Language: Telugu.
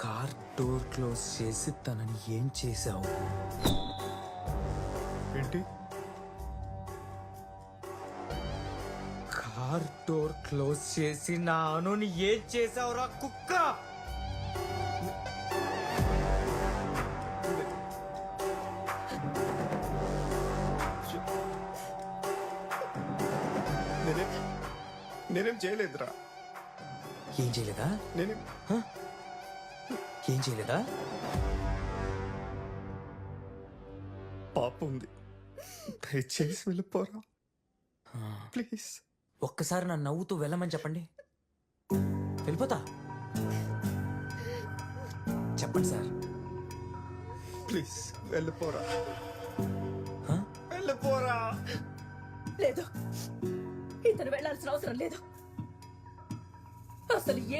కార్ డోర్ క్లోజ్ చేసి తనని ఏం చేశావు? ఏంటి? కార్ డోర్ క్లోజ్ చేసి నా అనుని ఏం చేశావురా కుక్క? నేనేం చేయలేదురా. ఏం చేయలేదా? నేనేం ఏం చేయలేదా? పాప ఉంది, దయచేసి వెళ్ళిపోరా ప్లీజ్. ఒక్కసారి నన్ను నవ్వుతూ వెళ్ళమని చెప్పండి, వెళ్ళిపోతా. చెప్పండి సార్. ప్లీజ్ వెళ్ళిపోరా. హ? వెళ్ళిపోరా. లేదు, ఇతను వెళ్ళాల్సిన అవసరం లేదు. అసలు